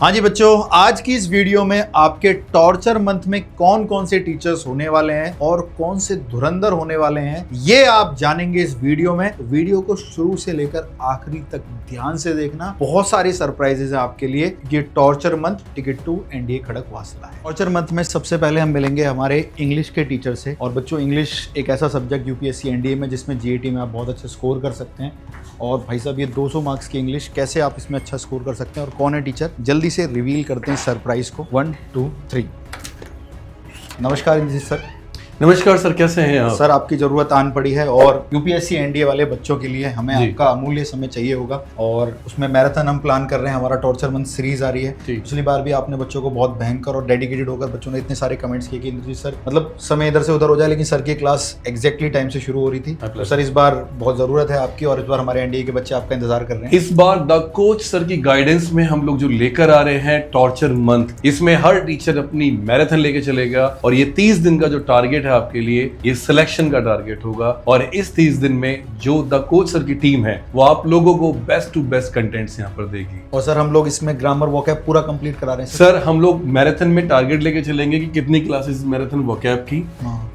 हाँ जी बच्चों, आज की इस वीडियो में आपके टॉर्चर मंथ में कौन कौन से टीचर्स होने वाले हैं और कौन से धुरंधर होने वाले हैं, ये आप जानेंगे इस वीडियो में। वीडियो को शुरू से लेकर आखिरी तक ध्यान से देखना, बहुत सारी सरप्राइजेज है आपके लिए। ये torture month ticket to NDA Khadakwasla है। टॉर्चर मंथ में सबसे पहले हम मिलेंगे हमारे इंग्लिश के टीचर से। और बच्चों, इंग्लिश एक ऐसा सब्जेक्ट यूपीएससी एनडीए में जिसमें जीएटी में आप बहुत अच्छे स्कोर कर सकते हैं। और भाई साहब, ये 200 मार्क्स की इंग्लिश, कैसे आप इसमें अच्छा स्कोर कर सकते हैं और कौन है टीचर, जल्दी से रिवील करते हैं सरप्राइज को। 1 2 3। नमस्कार इंद्रजीत सर। नमस्कार सर, कैसे हैं आप? सर, आपकी जरूरत आन पड़ी है और यूपीएससी एनडीए वाले बच्चों के लिए हमें आपका अमूल्य समय चाहिए होगा और उसमें मैराथन हम प्लान कर रहे हैं। हमारा टॉर्चर मंथ सीरीज आ रही है। पिछली बार भी आपने बच्चों को बहुत भयंकर और डेडिकेटेड होकर बच्चों ने इतने सारे कमेंट्स किए कि इंद्रजीत सर, मतलब समय इधर से उधर हो जाए लेकिन सर की क्लास एग्जैक्टली टाइम से शुरू हो रही थी। तो सर, इस बार बहुत जरूरत है आपकी और इस बार हमारे एनडीए के बच्चे आपका इंतजार कर रहे हैं। इस बार द कोच सर की गाइडेंस में हम लोग जो लेकर आ रहे हैं टॉर्चर मंथ, इसमें हर टीचर अपनी मैराथन लेके चलेगा और ये 30 दिन का जो टारगेट है आपके लिए, ये सिलेक्शन का टारगेट होगा। और इस 30 दिन में जो द कोच सर की टीम है वो आप लोगों को बेस्ट टू बेस्ट कंटेंट्स यहाँ पर देगी। और सर, हम लोग इसमें ग्रामर वोकैब पूरा कंप्लीट करा रहे हैं। सर, हम लोग मैराथन में टारगेट लेके चलेंगे कि कितनी क्लासेस मैराथन वोकैब की,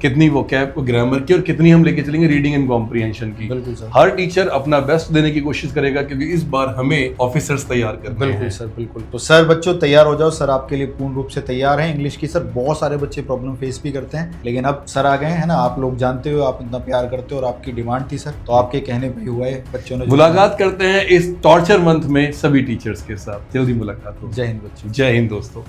कितनी वोकैब ग्रामर की और कितनी हम लेके चलेंगे रीडिंग एंड कॉम्प्रिहेंशन की। बिल्कुल सर। हर टीचर अपना बेस्ट देने की कोशिश करेगा क्योंकि इस बार हमें ऑफिसर्स तैयार करने हैं। बिल्कुल सर, बिल्कुल। तो सर बच्चों, तैयार हो जाओ, सर आपके लिए पूर्ण रूप से तैयार हैं। इंग्लिश की सर बहुत सारे बच्चे प्रॉब्लम फेस भी करते हैं, लेकिन अब सर आ गए हैं ना। आप लोग जानते हो, आप इतना प्यार करते हो और आपकी डिमांड थी सर, तो आपके कहने पे हुआ है। बच्चों ने मुलाकात करते हैं इस टॉर्चर मंथ में सभी टीचर्स के साथ। जल्दी मुलाकात हो। जय हिंद बच्चों। जय हिंद दोस्तों।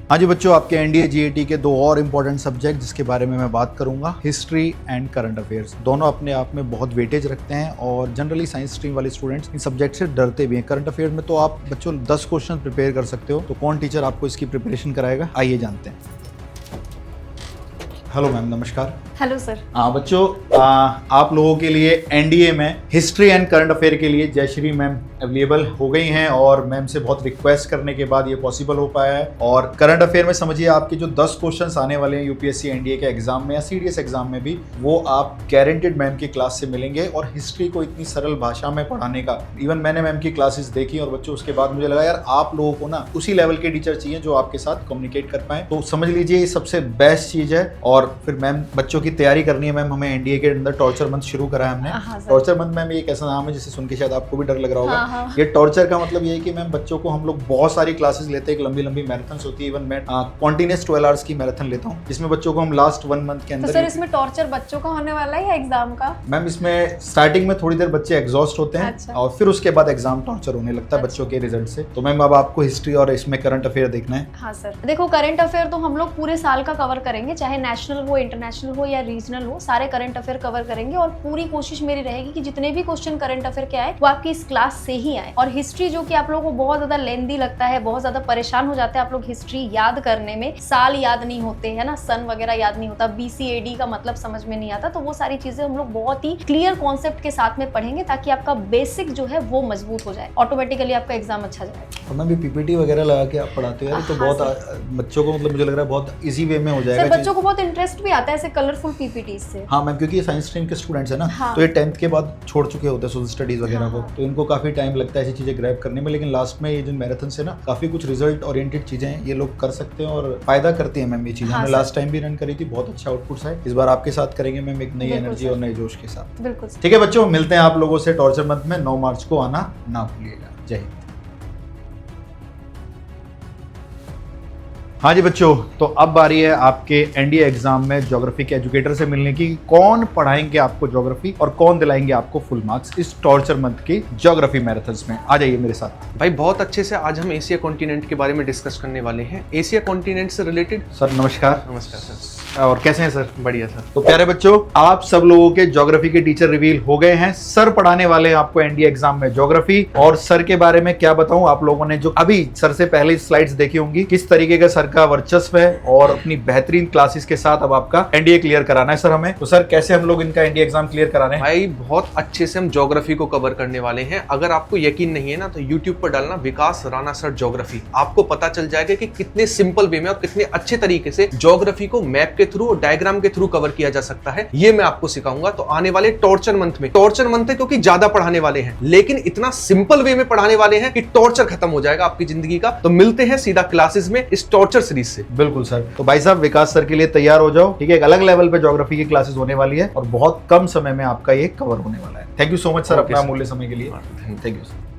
हाँ जी बच्चों, आपके एनडीए जीएटी के दो और इम्पोर्टेंट सब्जेक्ट जिसके बारे में मैं बात करूंगा, हिस्ट्री एंड करंट अफेयर्स। दोनों अपने आप में बहुत वेटेज रखते हैं और जनरली साइंस स्ट्रीम वाले स्टूडेंट्स इन सब्जेक्ट से डरते भी हैं। करंट अफेयर्स में तो आप बच्चों 10 क्वेश्चन प्रिपेयर कर सकते हो। तो कौन टीचर आपको इसकी प्रिपरेशन कराएगा, आइए जानते हैं। हेलो मैम, नमस्कार। Hello sir. हाँ बच्चों, आप लोगों के लिए एनडीए में हिस्ट्री एंड करंट अफेयर के लिए जयश्री मैम अवेलेबल हो गई हैं और मैम से बहुत रिक्वेस्ट करने के बाद ये पॉसिबल हो पाया है। और करंट अफेयर में समझिए, आपके जो 10 क्वेश्चंस आने वाले हैं यूपीएससी एनडीए के एग्जाम में या सीडीएस एग्जाम में भी, वो आप गारंटेड मैम की क्लास से मिलेंगे। और हिस्ट्री को इतनी सरल भाषा में पढ़ाने का, इवन मैंने मैम की क्लासेस देखी और बच्चों, उसके बाद मुझे लगा यार आप लोगों को ना उसी लेवल के टीचर चाहिए जो आपके साथ कम्युनिकेट कर पाए। तो समझ लीजिए ये सबसे बेस्ट चीज है। और फिर मैम, बच्चों की तैयारी करनी है। मैम, हमें एनडीए के अंदर टॉर्चर मंथ शुरू करा है हमने। टॉर्चर मंथ मैम एक ऐसा नाम है जिसे सुन के शायद आपको भी डर लग रहा होगा। ये टॉर्चर का मतलब ये है कि मैम बच्चों को हम लोग बहुत सारी क्लासेस लेते हैं, एक लंबी लंबी मैराथन्स होती है। इवन मैं कॉन्टिन्यूअस 12 आवर्स की मैराथन लेता हूँ, जिसमें बच्चों को हम लास्ट 1 मंथ के अंदर। तो सर, इसमें टॉर्चर बच्चों का होने वाला है या एग्जाम का? मैम, इसमें स्टार्टिंग में थोड़ी देर बच्चे एग्जॉस्ट होते हैं। अच्छा। और फिर उसके बाद एग्जाम टॉर्चर होने लगता है बच्चों के रिजल्ट से। तो मैम, अब आपको हिस्ट्री और इसमें करंट अफेयर देखना है। हाँ सर, देखो करंट अफेयर तो हम लोग पूरे साल का कवर करेंगे, चाहे नेशनल हो, इंटरनेशनल हो या रीजनल हो, सारे करंट अफेयर कवर करेंगे। और पूरी कोशिश मेरी रहेगी कि जितने भी क्वेश्चन करंट अफेयर के आए वो आपकी इस क्लास से ही आए। और हिस्ट्री जो कि आप लोगों को बहुत ज्यादा लेंदी लगता है, बहुत ज्यादा परेशान हो जाते हैं आप लोग हिस्ट्री याद करने में, साल याद नहीं होते है ना, सन वगैरह याद नहीं होता, बीसीएडी का मतलब समझ में नहीं आता। तो वो सारी चीजें हम लोग बहुत ही क्लियर कॉन्सेप्ट के साथ में पढ़ेंगे ताकि आपका बेसिक जो है वो मजबूत हो जाए, ऑटोमेटिकली आपका एग्जाम अच्छा जाए। और मैम, भी पीपीटी वगैरह लगा के आप पढ़ाते हो, तो बहुत बच्चों को, मतलब मुझे लग रहा है बहुत इजी वे में हो जाएगा। सर, बच्चों को बहुत इंटरेस्ट भी आता है ऐसे कलरफुल पीपीटी से। हाँ मैम, क्योंकि ये साइंस स्ट्रीम के स्टूडेंट्स है ना, तो ये 10th के बाद छोड़ चुके होते हैं सोशल स्टडीज वगैरह को, तो इनको काफी टाइम लगता है ऐसी चीजें ग्रैब करने में। लेकिन लास्ट में ये जो मैराथन से ना काफी कुछ रिजल्ट ओरिएंटेड चीजें हैं, ये लोग कर सकते हैं और फायदा करती है मैम ये चीजें। हमने लास्ट टाइम भी रन करी थी, बहुत अच्छा आउटपुट्स है। इस बार आपके साथ करेंगे मैम, एक नई एनर्जी और नए जोश के साथ। बिल्कुल। ठीक है बच्चों, मिलते हैं आप लोगों से टॉर्चर मंथ में। 9 मार्च को आना ना भूलिएगा। जय हिंद। हाँ जी बच्चों, तो अब बारी है आपके एनडीए एग्जाम में ज्योग्राफी के एजुकेटर से मिलने की। कौन पढ़ाएंगे आपको ज्योग्राफी और कौन दिलाएंगे आपको फुल मार्क्स इस टॉर्चर मंथ की ज्योग्राफी मैराथन्स में। आ जाइए मेरे साथ। भाई, बहुत अच्छे से आज हम एशिया कॉन्टिनेंट के बारे में डिस्कस करने वाले हैं, एशिया कॉन्टिनेंट से रिलेटेड। सर नमस्कार। नमस्कार सर। और कैसे हैं सर? बढ़िया सर। तो प्यारे बच्चों, आप सब लोगों के ज्योग्राफी के टीचर रिवील हो गए हैं। सर पढ़ाने वाले हैं आपको एनडीए एग्जाम में ज्योग्राफी। और सर के बारे में क्या बताऊं, आप लोगों ने जो अभी सर से पहले स्लाइड्स देखी होंगी, किस तरीके का सर का वर्चस्व है और अपनी बेहतरीन क्लासेस के साथ अब आपका एनडीए क्लियर कराना है सर हमें। तो सर, कैसे हम लोग इनका एनडीए एग्जाम क्लियर करा रहे हैं? भाई, बहुत अच्छे से हम ज्योग्राफी को कवर करने वाले हैं। अगर आपको यकीन नहीं है ना, तो यूट्यूब पर डालना विकास राणा सर ज्योग्राफी, आपको पता चल जाएगा कि कितने सिंपल वे में और कितने अच्छे तरीके से ज्योग्राफी को मैप के थ्रू और डायग्राम के थ्रू कवर किया जा सकता है, ये मैं आपको सिखाऊंगा। तो आने वाले टॉर्चर मंथ में, टॉर्चर मंथ है क्योंकि ज्यादा पढ़ाने वाले हैं, लेकिन इतना सिंपल वे में पढ़ाने वाले हैं कि टॉर्चर खत्म हो जाएगा आपकी जिंदगी का। तो मिलते हैं सीधा क्लासेस में इस टॉर्चर सीरीज से। बिल्कुल सर। तो भाई साहब विकास सर के लिए तैयार हो जाओ, ठीक है। एक अलग लेवल पे ज्योग्राफी की क्लासेस होने वाली है और बहुत कम समय में आपका ये कवर होने वाला है। Thank you so much sir Okay, अपना sir. अमूल्य समय के लिए। Thank you sir.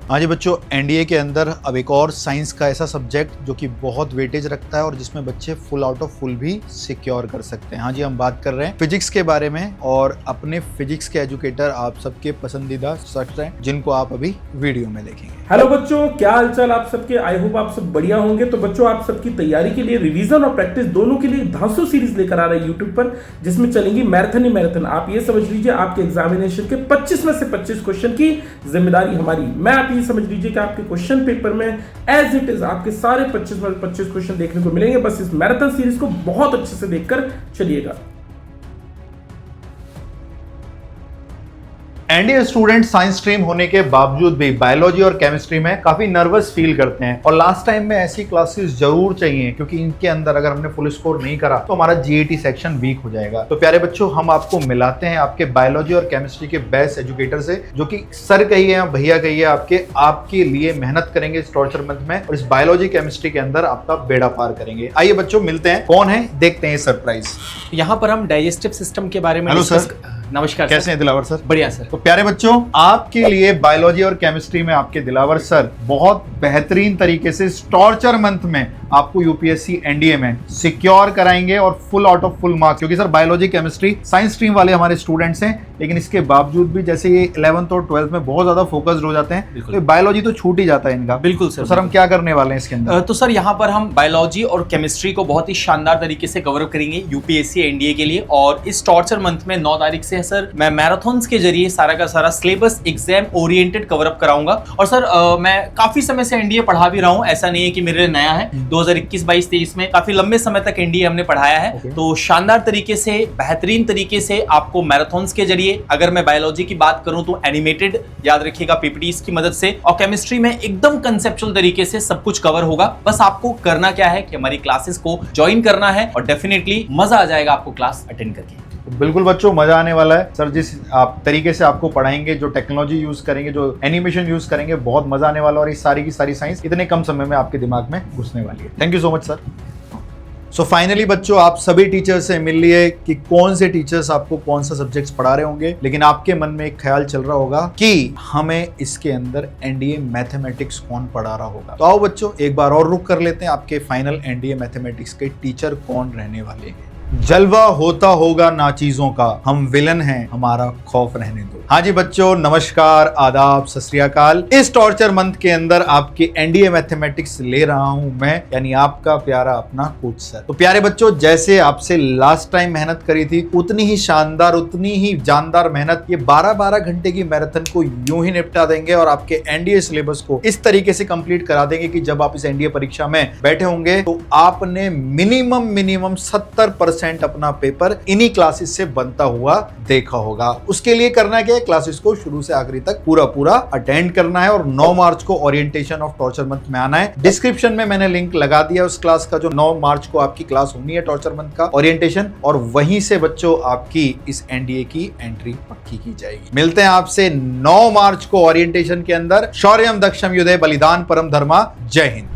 हाँ जी बच्चों, एनडीए के अंदर अब एक और साइंस का ऐसा सब्जेक्ट जो कि बहुत वेटेज रखता है और जिसमें बच्चे फुल आउट ऑफ फुल भी सिक्योर कर सकते हैं। हाँ जी, हम बात कर रहे हैं फिजिक्स के बारे में और अपने फिजिक्स के एजुकेटर आप सबके पसंदीदा शख्स हैं जिनको आप अभी वीडियो में देखेंगे। हेलो बच्चों, क्या हालचाल आप सबके। आई होप आप सब बढ़िया होंगे। तो बच्चों, आप सबकी तैयारी के लिए रिवीजन और प्रैक्टिस दोनों के लिए धांसू सीरीज लेकर आ रहा है यूट्यूब पर, जिसमें चलेंगी मैराथन ही मैराथन। आप ये समझ लीजिए आपके एग्जामिनेशन के 25 में से 25 क्वेश्चन की जिम्मेदारी हमारी। मैं आप ये समझ लीजिए कि आपके क्वेश्चन पेपर में एज इट इज आपके सारे 25 में 25 क्वेश्चन देखने को मिलेंगे। बस इस मैराथन सीरीज को बहुत अच्छे से देखकर चलिएगा। एनडीए स्टूडेंट साइंस स्ट्रीम होने के बावजूद भी बायोलॉजी और केमिस्ट्री में काफी नर्वस फील करते हैं और लास्ट टाइम में ऐसी क्लासेस जरूर चाहिए, क्योंकि इनके अंदर अगर हमने फुल स्कोर नहीं करा तो हमारा जीएटी सेक्शन वीक हो जाएगा। तो प्यारे बच्चों, हम आपको मिलाते हैं आपके बायोलॉजी और केमिस्ट्री के बेस्ट एजुकेटर से, जो कि सर कहिए या भैया कहिए आपके लिए मेहनत करेंगे इस टॉर्चर मंथ में और इस बायोलॉजी केमिस्ट्री के अंदर आपका बेड़ा पार करेंगे। आइए बच्चों, मिलते हैं। कौन है देखते हैं सरप्राइज। यहाँ पर हम डाइजेस्टिव सिस्टम के बारे में हेलो डिस्कस सर। नमस्कार कैसे हैं दिलावर सर? बढ़िया सर। तो प्यारे बच्चों, आपके लिए बायोलॉजी और केमिस्ट्री में आपके दिलावर सर बहुत बेहतरीन तरीके से इस टॉर्चर मंथ में आपको यूपीएससी एनडीए में सिक्योर कराएंगे और full out of full marks. क्योंकि sir biology chemistry science stream वाले हमारे स्टूडेंट्स हैं, लेकिन इसके बावजूद भी जैसे ये 11th और 12th में बहुत ज्यादा फोकस्ड हो जाते हैं, तो बायोलॉजी तो छूट ही जाता है इनका। बिल्कुल सर। तो सर हम क्या करने वाले हैं इसके अंदर? तो सर यहाँ पर हम बायोलॉजी और केमिस्ट्री को बहुत ही शानदार तरीके से कवर करेंगे यूपीएससी एनडीए के लिए। और इस टॉर्चर मंथ में 9 तारीख से सर मैं मैराथन्स के जरिए सारा का सारा syllabus exam oriented cover up कराऊंगा। और सर मैं काफी समय से एनडीए पढ़ा भी रहा हूँ, ऐसा नहीं है कि मेरे लिए नया है। 2021-22-23 में काफी लंबे समय तक एनडीए हमने पढ़ाया है। तो शानदार तरीके से, बेहतरीन तरीके से आपको मैराथन्स के जरिए, अगर मैं बायोलॉजी की बात करूं तो एनिमेटेड याद रखिएगा पीपीटीज की मदद से, और केमिस्ट्री में एकदम कंसेप्चुअल तरीके से सब कुछ कवर होगा। बस आपको करना क्या है कि हमारी क्लासेस को ज्वाइन करना है और डेफिनेटली मजा आ जाएगा आपको क्लास अटेंड करके। बिल्कुल बच्चों, मजा आने वाला है। सर जिस आप तरीके से आपको पढ़ाएंगे, जो टेक्नोलॉजी यूज करेंगे, जो एनिमेशन यूज करेंगे, बहुत मजा आने वाला है और ये सारी की सारी साइंस इतने कम समय में आपके दिमाग में घुसने वाली है। Thank you so much sir. So finally बच्चों, आप सभी टीचर्स से मिल लिए कि कौन से टीचर्स आपको कौन सा सब्जेक्ट्स पढ़ा रहे होंगे, लेकिन आपके मन में एक ख्याल चल रहा होगा कि हमें इसके अंदर एनडीए मैथमेटिक्स कौन पढ़ा रहा होगा। तो आओ बच्चों, एक बार और रुक कर लेते हैं आपके फाइनल एनडीए मैथमेटिक्स के टीचर कौन रहने वाले हैं। जलवा होता होगा ना चीजों का, हम विलन हैं, हमारा खौफ रहने दो। हाँ जी बच्चों, नमस्कार, आदाब, सत श्री अकाल। इस टॉर्चर मंथ के अंदर आपके एनडीए मैथमेटिक्स ले रहा हूं मैं, यानी आपका प्यारा अपना कोच सर। तो प्यारे बच्चों, जैसे आपसे लास्ट टाइम मेहनत करी थी, उतनी ही शानदार, उतनी ही जानदार मेहनत ये 12-12 घंटे की मैराथन को यूं ही निपटा देंगे और आपके एनडीए सिलेबस को इस तरीके से कंप्लीट करा देंगे कि जब आप इस एनडीए परीक्षा में बैठे होंगे तो आपने मिनिमम 70% अपना पेपर इन्हीं क्लासेस से बनता हुआ देखा होगा। उसके लिए करना क्या है, क्लासेस को शुरू से आखिरी तक पूरा अटेंड करना है और 9 मार्च को ओरिएंटेशन ऑफ टॉर्चर मंथ में आना है। डिस्क्रिप्शन में मैंने लिंक लगा दिया उस क्लास का, जो 9 मार्च को आपकी क्लास होनी है टॉर्चर मंथ का ओरिएंटेशन, और वहीं से बच्चों आपकी इस एनडीए की एंट्री पक्की की जाएगी। मिलते हैं आपसे 9 मार्च को ओरिएंटेशन के अंदर। शौर्यम दक्षम युधे बलिदान परम धर्मा। जय हिंद।